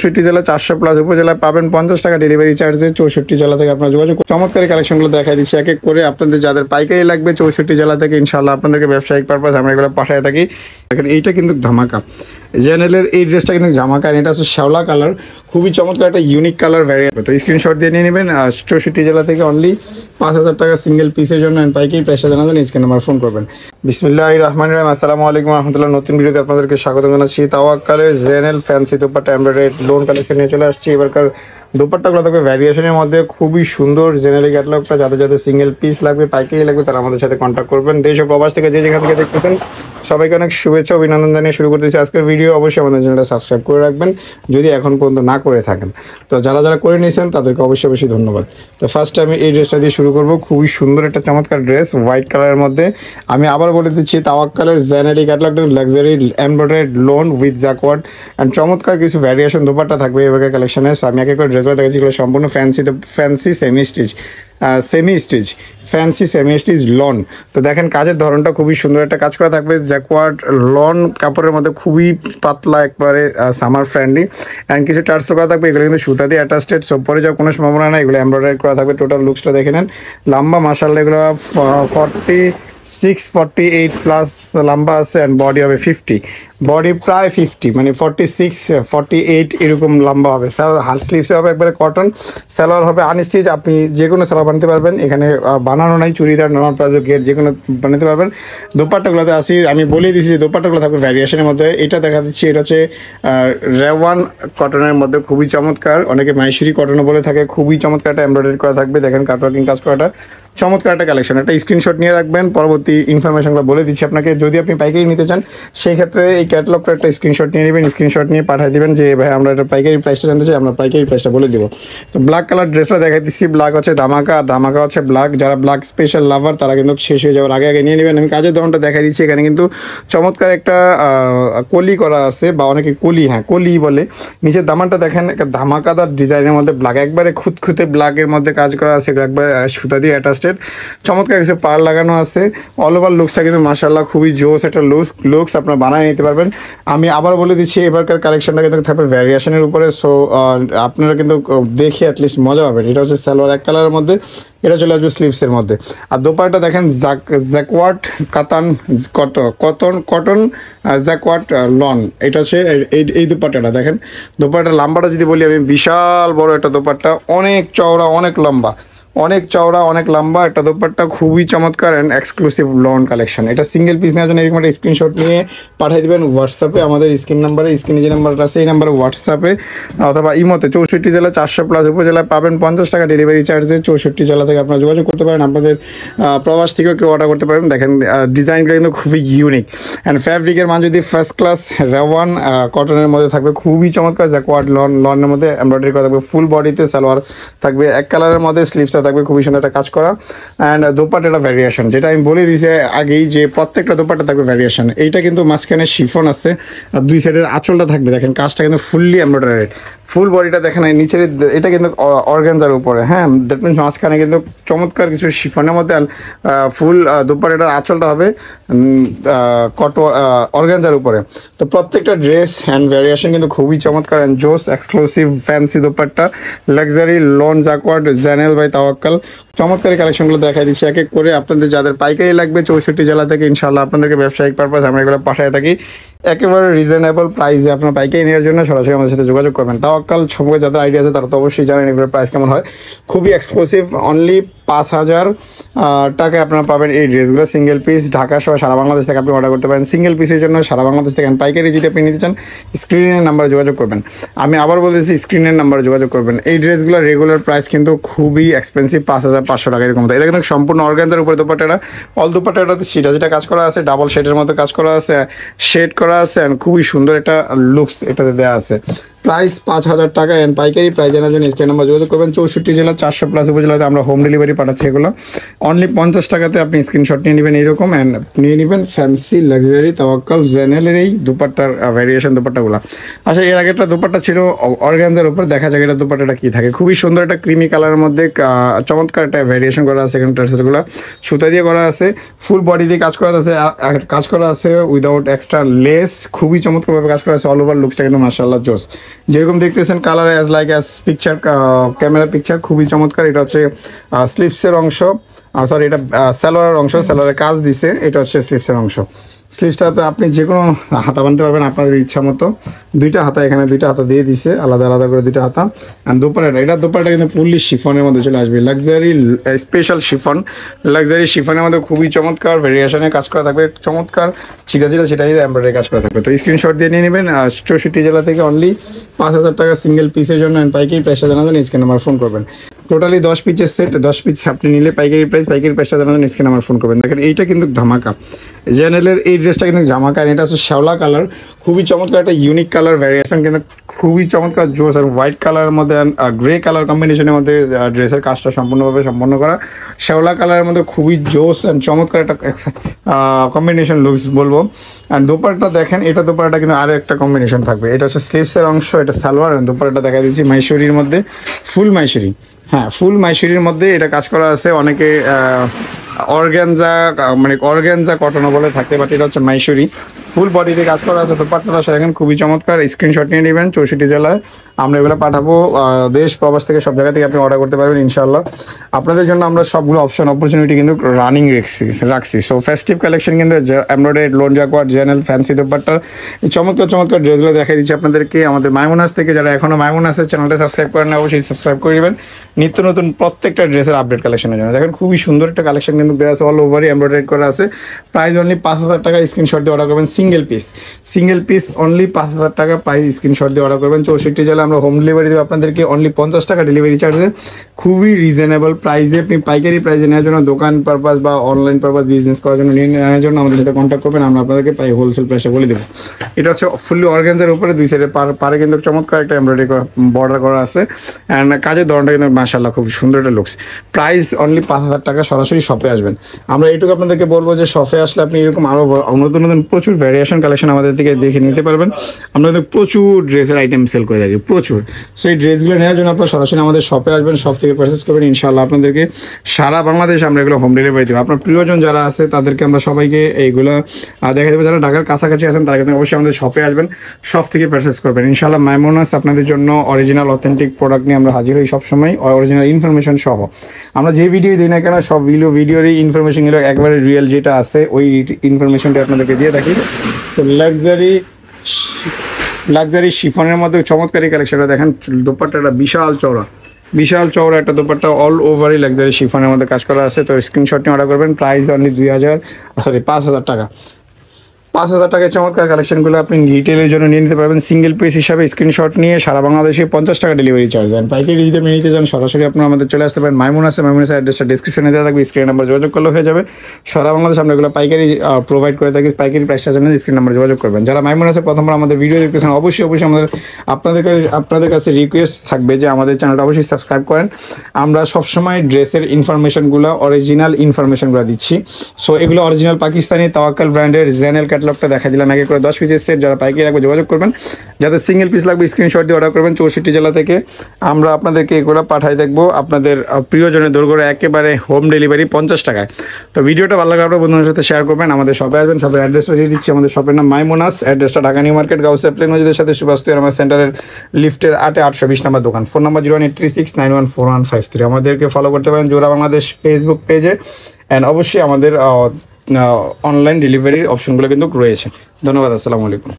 64 জেলা 400+ উপজেলায় পাবেন 50 টাকা ডেলিভারি চার্জে। 64 জেলা থেকে আপনার যোগাযোগ চমৎকার কালেকশনগুলো দেখাই দিচ্ছি এক এক করে। আপনাদের যাদের পাইকারি লাগবে 64 জেলা থেকে ইনশাআল্লাহ আপনাদেরকে ব্যবসায়িক পারপাস আমরা এগুলো পাঠিয়ে থাকি। দেখেন এইটা কিন্তু ধামাকা, জেনেলের এই ড্রেসটা কিন্তু ধামাকা। এটা হচ্ছে শ্যাওলা কালার, খুবই চমৎকার একটা ইউনিক কালার ভ্যারিয়েন্ট। তো স্ক্রিনশট দিয়ে নিয়ে নেবেন। 64 জেলা থেকে অনলি 5000 টাকা সিঙ্গেল পিসের জন্য পাইকারি প্রাইসটা জানার জন্য স্ক্রিন নাম্বার ফোন করবেন। বিসমিল্লাহির রহমানির রহিম। আসসালামু আলাইকুম রহমতুল্লাহ। নতুন ভিডিওতে আপনাদেরকে স্বাগত জানাচ্ছি। তাওয়াক্কালের জেনেল fancy dupatta embroidery lawn collection নিয়ে চলে আসছি। এবারকার দুপাট্টাগুলো থাকবে ভ্যারিয়েশনের মধ্যে, খুবই সুন্দর জেনারেল ক্যাটালগটা। যাদের যাদের সিঙ্গেল পিস লাগবে, পাইকারি লাগবে, তারা আমাদের সাথে কন্ট্যাক্ট করবেন। দেশ ও প্রবাস থেকে যে যেখান থেকে দেখতেছেন সবাইকে অনেক শুভেচ্ছা অভিনন্দন জানিয়ে শুরু করতেছি আজকের ভিডিও। অবশ্যই আমাদের চ্যানেলটা সাবস্ক্রাইব করে রাখবেন যদি এখন পর্যন্ত না করে থাকেন। তো যারা যারা করে নিয়েছেন তাদেরকে অবশ্যই অবশ্যই ধন্যবাদ। তো ফার্স্টে আমি এই ড্রেসটা দিয়ে শুরু করব। খুবই সুন্দর একটা চমৎকার ড্রেস হোয়াইট কালারের মধ্যে। আমি আবার বলে দিচ্ছি, তাওয়াক্কালের জেনারি catalogue luxury embroidery lawn with jacquard and চমৎকার কিছু ভ্যারিয়েশন দুপাট্টা থাকবে এবার কালেকশনে। আমি এক এক করে ড্রেসগুলো দেখেছি, সম্পূর্ণ ফ্যান্সি সেমি স্টিচ লন। তো দেখেন কাজের ধরনটা খুবই সুন্দর একটা কাজ করা থাকবে। জ্যাকওয়ার্ড লন কাপড়ের মধ্যে খুবই পাতলা, একবারে সামার ফ্রেন্ডলি অ্যান্ড কিছু টার্সও করা থাকবে। এগুলো কিন্তু সুতা দিয়ে অ্যাটাচড, সব পরে যাওয়ার কোনো সম্ভাবনা নেই। এগুলো এমব্রয়ডারি করা থাকবে। টোটাল লুকসটা দেখে নেন। লম্বা মাশাআল্লাহ এগুলো 46-48+ লম্বা আছে অ্যান্ড বডি হবে 50, বডি প্রায় 50 মানে 46-48 এরকম লম্বা হবে। স্যালোয়ার হাল স্লিভসে হবে একবারে কটন, স্যালোয়ার হবে আনস্টিচ। আপনি যে কোনো স্যালোয়ার বানাতে পারবেন, এখানে বানানো নাই, চুড়িদার নর্মাল প্লাজো গেট যে কোনো বানাতে পারবেন। দোপাট্টাগুলোতে আসি, আমি বলেই দিচ্ছি যে দোপাট্টাগুলো থাকবে ভ্যারিয়েশনের মধ্যে। এটা দেখা দিচ্ছি, এটা হচ্ছে রেওয়ান কটনের মধ্যে, খুবই চমৎকার। অনেকে মাইসুরি কটনও বলে থাকে। খুবই চমৎকার একটা এমব্রয়ডারি করা থাকবে। দেখেন কাটওয়ার্কিং কাজ করাটা চমৎকার একটা কালেকশন। একটা স্ক্রিনশট নিয়ে রাখবেন, পরবর্তী ইনফরমেশনগুলো বলে দিচ্ছি আপনাকে। যদি আপনি পাইকারি নিতে চান সেই ক্ষেত্রে এই ক্যাটালগটা একটা স্ক্রিনশট নিয়ে নেবেন। স্ক্রিনশট নিয়ে পাঠিয়ে দেবেন যে ভাই আমরা এটা পাইকারি প্রাইসটা জানতে চাই, আমরা পাইকারি প্রাইসটা বলে দেবো। তো ব্ল্যাক কালার ড্রেসটা দেখাই দিচ্ছি। ব্ল্যাক হচ্ছে ধামাকা, ধামাকা হচ্ছে ব্ল্যাক। যারা ব্ল্যাক স্পেশাল লাভার তারা কিন্তু শেষ হয়ে যাওয়ার আগে আগে নিয়ে নেবেন। আমি কাজের ধরনটা দেখাই দিচ্ছি। এখানে কিন্তু চমৎকার একটা কলি করা আছে, বা অনেকে কলি বলে। নিচের দামানটা দেখেন, একটা ধামাকাদার ডিজাইনের মধ্যে ব্ল্যাক, একবারে খুঁতখুঁতে ব্ল্যাকের মধ্যে কাজ করা আছে। একবার সুতা দিয়ে অ্যাটাচড, চমৎকার কিছু পার লাগানো আছে। অল ওভার লুকসটা কিন্তু মাশাআল্লাহ খুবই জোস একটা লুকস আপনারা বানিয়ে নিতে পারবেন। আমি আবার বলে দিচ্ছি, এবারকার কালেকশনটা কিন্তু থাকবে ভ্যারিয়েশনের উপরে। সো আপনারা কিন্তু দেখে অ্যাটলিস্ট মজা পাবেন। এটা হচ্ছে সালোয়ার এক কালারের মধ্যে, এটা চলে আসবে স্লিভসের মধ্যে। আর দোপাট্টা দেখেন জ্যাকওয়ার্ড কটন জ্যাকওয়ার্ড লন। এটা হচ্ছে এই দোপাট্টাটা দেখেন। দোপাট্টার লম্বাটা যদি বলি আমি, বিশাল বড় একটা দোপাট্টা, অনেক চওড়া, অনেক লম্বা, অনেক লম্বা একটা দোপাট্টা। খুবই চমৎকার অ্যান্ড এক্সক্লুসিভ লন কালেকশন। এটা সিঙ্গেল পিস নেওয়ার জন্য এরকম একটা স্ক্রিনশট নিয়ে পাঠিয়ে দেবেন হোয়াটসঅ্যাপে। আমাদের স্ক্রিনে যে নাম্বারটা আছে এই নাম্বারে হোয়াটসঅ্যাপে অথবা ইমোতে। 64 জেলা 400+ উপজেলায় পাবেন 50 টাকা ডেলিভারি চার্জে। 64 জেলা থেকে আপনারা যোগাযোগ করতে পারেন। আপনাদের প্রবাস থেকেও কেউ অর্ডার করতে পারেন। দেখেন ডিজাইনগুলো কিন্তু খুবই ইউনিক অ্যান্ড ফ্যাব্রিকের মান যদি ফার্স্ট ক্লাস রেওয়ান কটনের মধ্যে থাকবে। খুবই চমৎকার জ্যাকওয়ার্ড লনের মধ্যে এমব্রয়ডারি করা থাকবে। ফুল বডিতে সালোয়ার থাকবে এক কালারের মধ্যে, স্লিভসটা থাকবে খুবই সুন্দর একটা কাজ করা। অ্যান্ড দোপাট্টাটা ভ্যারিয়েশন, যেটা আমি বলে দিয়েছি আগেই যে প্রত্যেকটা দোপাট্টা থাকবে ভ্যারিয়েশন। এইটা কিন্তু মাঝখানে শিফন আছে আর দুই সাইডের আঁচলটা থাকবে। দেখেন কাজটা কিন্তু ফুললি এমব্রয়ডারি। ফুল বডিটা দেখেন নিচের, এটা কিন্তু অর্গানজার উপরে। হ্যাঁ, দ্যাট মিনস মাঝখানে কিন্তু চমৎকার কিছু শিফনের মধ্যে ফুল দোপাট্টাটার আঁচলটা হবে অর্গানজার উপরে। তো প্রত্যেকটা ড্রেস অ্যান্ড ভ্যারিয়েশন কিন্তু খুবই চমৎকার অ্যান্ড জোস exclusive fancy dupatta luxury lawn jacquard জেনেল বাই তাওয়াক্কাল। চমৎকার কালেকশনগুলো দেখাই দিচ্ছি এক এক করে। আপনাদের যাদের পাইকারি লাগবে 64 জেলা থেকে ইনশাআল্লাহ আপনাদেরকে ব্যবসায়িক পারপাস আমরা এগুলো পাঠিয়ে থাকি একেবারে রিজনেবল প্রাইসে। আপনার পাইকারি নেওয়ার জন্য সরাসরি আমাদের সাথে যোগাযোগ করবেন। তাওয়াক্কাল সম্পর্কে যাদের আইডিয়া আছে তারা তো অবশ্যই জানেন এগুলোর প্রাইস কেমন হয়। খুবই এক্সক্লুসিভ, অনলি 5000 টাকায় আপনারা পাবেন এই ড্রেসগুলো সিঙ্গেল পিস। ঢাকা সহ সারা বাংলাদেশ থেকে আপনি অর্ডার করতে পারেন সিঙ্গেল পিসের জন্য সারা বাংলাদেশ থেকে। পাইকারি যদি আপনি নিতে চান স্ক্রিনের নাম্বারে যোগাযোগ করবেন। আমি আবার বলতেছি, স্ক্রিনের নাম্বারে যোগাযোগ করবেন। এই ড্রেসগুলোর রেগুলার প্রাইস কিন্তু খুবই এক্সপেন্সিভ, 5500 টাকা এরকম। এটা কিন্তু সম্পূর্ণ অর্গানজার উপরে দোপাট্টাটা। অল দোপাট্টাটাতে যেটা কাজ করা আছে, ডাবল শেডের মতো কাজ করা আছে, শেড করা আছে অ্যান্ড খুবই সুন্দর একটা লুকস এটাতে দেওয়া আছে। প্রাইস 5000 টাকা অ্যান্ড পাইকারি প্রাইস জানার জন্য স্ক্রিন নাম্বার যোগাযোগ করবেন। 64 জেলা 400+ উপজেলাতে আমরা হোম ডেলিভারি পাঠাচ্ছি। এগুলো অনলি 50 টাকাতে আপনি স্ক্রিনশট নিয়ে নেবেন এইরকম, অ্যান্ড নিয়ে নেবেন ফ্যান্সি লাক্সারি তাওয়াক্কাল জেনেলের এই দুপাট্টার ভ্যারিয়েশন দুপাট্টাগুলো। আচ্ছা, এর আগে একটা দুপাট্টা ছিল অর্গানজার উপর, দেখা যাক এটা দুপাট্টাটা কী থাকে। খুবই সুন্দর একটা ক্রিমি কালারের মধ্যে চমৎকার একটা ভ্যারিয়েশন করা আছে। এখানে টার্সেলগুলো সুতা দিয়ে করা আছে, ফুল বডি দিয়ে কাজ করা আছে উইদাউট এক্সট্রা লেস। খুবই চমৎকারভাবে কাজ করা আছে। অল ওভার লুকসটা কিন্তু মাশাআল্লাহ জোস। যেরকম দেখতেছেন colour as like as picture, camera picture খুবই চমৎকার। এটা হচ্ছে স্লিভসের অংশ, সরি এটা সালোয়ারের অংশ, সালোয়ারের কাজ দিছে, এটা হচ্ছে স্লিভসের অংশ। স্লিভসটাতে আপনি যে কোনো হাতা বানতে পারবেন আপনাদের ইচ্ছা মতো। দুইটা হাতা, এখানে দুইটা হাতা দিয়ে দিছে আলাদা আলাদা করে দুইটা হাতা। আর দোপাট্টাটা, এটা দোপাট্টা কিন্তু ফুললি শিফনের মধ্যে চলে আসবে, লাক্সারি স্পেশাল শিফন। লাক্সারি শিফনের মধ্যে খুবই চমৎকার ভেরিয়েশনে কাজ করা থাকবে, চমৎকার ছিটা ছিটা সেটাই এমব্রয়ডারি কাজ করা থাকবে। তো স্ক্রিনশট দিয়ে নিয়ে নেবেন। 64 জেলা থেকে অনলি 5,000 টাকা সিঙ্গেল পিসের জন্য, পাইকারি প্রাইসটা জানার জন্য স্ক্রিনে আমার ফোন করবেন। টোটালি 10 পিসের সেট, 10 পিস আপনি নিলে পাইকারি প্রাইসটা জানার জন্য স্ক্রিনে আমার ফোন করবেন। দেখেন এইটা কিন্তু ধামাকা, জেনেলের এই ড্রেসটা কিন্তু ধামাকা। এটা হচ্ছে শ্যাওলা কালার, খুবই চমৎকার একটা ইউনিক কালার ভ্যারিয়েশন, কিন্তু খুবই চমৎকার জোস। আর হোয়াইট কালারের মধ্যে গ্রে কালার কম্বিনেশনের মধ্যে ড্রেসের কাজটা সম্পূর্ণভাবে সম্পন্ন করা। শ্যাওলা কালারের মধ্যে খুবই জোস অ্যান্ড চমৎকার একটা কম্বিনেশন লুকস বলবো। অ্যান্ড দোপাট্টা দেখেন, এটা দোপাট্টা কিন্তু আরও একটা কম্বিনেশন থাকবে। এটা হচ্ছে স্লিভসের অংশ, এটা সালোয়ার। অ্যান্ড দোপাট্টা দেখা দিচ্ছি মাইশরির মধ্যে, ফুল মাইশরি, হ্যাঁ ফুল মাইশরির মধ্যে এটা কাজ করা আছে। অনেকে অর্গ্যানজা মানে অর্গ্যানজা কটনও বলে থাকে, বাট এটা হচ্ছে মাইশরি, ফুল বডিতে কাজ করা আছে। দোপাট্টাটা দেখেন খুবই চমৎকার। স্ক্রিনশট নিয়ে নেবেন। 64 জেলায় আমরা এগুলো পাঠাবো, দেশ প্রবাস থেকে সব জায়গা থেকে আপনি অর্ডার করতে পারবেন ইনশাল্লাহ। আপনাদের জন্য আমরা সবগুলো অপরচুনিটি কিন্তু রানিং রাখছি। সো ফেস্টিভ কালেকশন কিন্তু এমব্রয়ডারি, লোন জাকওয়ার্ড, জেনেল, ফ্যান্সি দোপাট্টার চমৎকার ড্রেসগুলো দেখাই দিচ্ছি আপনাদেরকে। আমাদের মাইমুনাস থেকে যারা এখনও মাইমুনাসের চ্যানেলটা সাবস্ক্রাইব করেন না, অবশ্যই সাবস্ক্রাইব করে নেবেন নিত্য নতুন প্রত্যেকটা ড্রেসের আপডেট কালেকশনের জন্য। দেখেন খুবই সুন্দর একটা কালেকশন কিন্তু দেওয়া আছে, অল ওভারই এমব্রয়ডারি করা আছে। প্রাইস অনলি 5,000 টাকা, স্ক্রিনশট দিয়ে অর্ডার করবেন। সিঙ্গেল পিস অনলি 5,000 টাকা প্রাইস, স্ক্রিনশট দিয়ে অর্ডার করবেন। 64 জেলা আমরা হোম ডেলিভারি দেবো আপনাদেরকে অনলি 50 টাকা ডেলিভারি চার্জে, খুবই রিজনেবল প্রাইসে। আপনি পাইকারি প্রাইসে নেওয়ার জন্য, দোকান পারপাস বা অনলাইন পারপাস বিজনেস করার জন্য নেওয়ার জন্য আমাদের সাথে কন্ট্যাক্ট করবেন, আমরা আপনাদেরকে হোলসেল প্রাইসে বলে দেবো। এটা হচ্ছে ফুললি অর্গানজার উপরে, দুই সাইডে পারে কিন্তু চমৎকার একটা এমব্রয়ডারি বর্ডার করা আছে। অ্যান্ড কাজের ধরনটা কিন্তু মাশাআল্লাহ খুব সুন্দর একটা লুকস। প্রাইস অনলি 5,000 টাকা। সরাসরি শপে আসবেন। আমরা এইটুকু আপনাদেরকে বলবো যে শপে আসলে আপনি এরকম আরও নতুন প্রচুর ভ্যারিয়েশন কালেকশন আমাদের থেকে দেখে নিতে পারবেন। আমরা প্রচুর ড্রেসের আইটেম সেল করে থাকি, প্রচুর। সো এই ড্রেসগুলো নেওয়ার জন্য আপনারা সরাসরি আমাদের শপে আসবেন, শপ থেকে পারচেস করবেন ইনশাআল্লাহ। আপনাদেরকে সারা বাংলাদেশ আমরা এগুলো হোম ডেলিভারি দেবো। আপনার প্রিয়জন যারা আছে তাদেরকে আমরা সবাইকে এইগুলো দেখা দেবো। যারা ঢাকার কাছাকাছি আছেন তারা কিন্তু অবশ্যই আমাদের শপে আসবেন, শপ থেকে পারচেস করবেন ইনশাআল্লাহ। মাইমুনাস আপনাদের জন্য অরিজিনাল অথেন্টিক প্রোডাক্ট নিয়ে আমরা হাজির হই সবসময়, অরিজিনাল ইনফরমেশন সহ। আমরা যে ভিডিও দিই না কেন, সব ভিডিওরই ইনফরমেশনগুলো একবারে রিয়েল যেটা আছে ওই ইনফরমেশনটা আপনাদেরকে দিয়ে থাকি। তো লাক্সারি শিফনের মধ্যে চমৎকারী কালেকশনটা দেখেন। দোপাট্টাটা বিশাল চওড়া একটা দোপাট্টা, অল ওভারই লাক্সারি শিফনের মধ্যে কাজ করা আছে। তো স্ক্রিনশট নিয়ে অর্ডার করবেন। প্রাইস অনলি 5,000 টাকা। 5,000 টাকায় চমৎকার কালেকশনগুলো আপনি রিটেলের জন্য নিয়ে নিতে পারবেন সিঙ্গেল পিস হিসাবে। স্ক্রিনশট নিয়ে সারা বাংলাদেশে 50 টাকা ডেলিভারি চার্জ দেন। পাইকারি যদি আপনি নিতে চান সরাসরি আপনারা আমাদের চলে আসতে পারেন। মাইমুনাসের অ্যাড্রেসটা ডিসক্রিপশনে দেওয়া থাকবে, স্ক্রিন নাম্বার যোগাযোগ করলে হয়ে যাবে। সারা বাংলাদেশে আমরা এগুলো পাইকারি প্রোভাইড করে থাকি। পাইকারি প্রাইসটা জানেন, স্ক্রিন নাম্বার যোগাযোগ করবেন। যারা মাইমুনাসে প্রথমবার আমাদের ভিডিও দেখতেছেন অবশ্যই আমাদের আপনাদের কাছে রিকোয়েস্ট থাকবে যে আমাদের চ্যানেলটা অবশ্যই সাবস্ক্রাইব করেন। আমরা সবসময় ড্রেসের ইনফরমেশনগুলো, অরিজিনাল ইনফরমেশনগুলো দিচ্ছি। সো এগুলো অরিজিনাল পাকিস্তানি তাওয়াক্কাল ব্র্যান্ডের জেনেল ক্যাটালগটা দেখা দিলাম একে করে 10 পিসের সেট। যারা পাইকারি লাগবে যোগাযোগ করবেন, যাদের সিঙ্গেল পিস লাগবে স্ক্রিনশট দিয়ে অর্ডার করবেন। 64 জেলা থেকে আমরা আপনাদেরকে এগুলো পাঠাই দেখবো আপনাদের প্রিয়জনের দোরগোড়া, একেবারে হোম ডেলিভারি 50 টাকায়। তো ভিডিওটা ভালো লাগলে আপনার বন্ধুদের সাথে শেয়ার করবেন। আমাদের শপে আসবেন, শপের অ্যাড্রেসটা দিয়ে দিচ্ছি। আমাদের শপের নাম মাইমুনাস, অ্যাড্রেসটা ঢাকা নিউ মার্কেট, গাউসিয়া প্লেন মসজিদের সাথে সুভাষ আমার সেন্টারের লিফটের 820 নম্বর দোকান। Phone number 01836914153। আমাদেরকে ফলো করতে পারেন জোড়া বাংলাদেশ ফেসবুক পেজে। অ্যান্ড অবশ্যই আমাদের অনলাইন ডেলিভারির অপশনগুলো কিন্তু রয়েছে। ধন্যবাদ, আসসালামু আলাইকুম।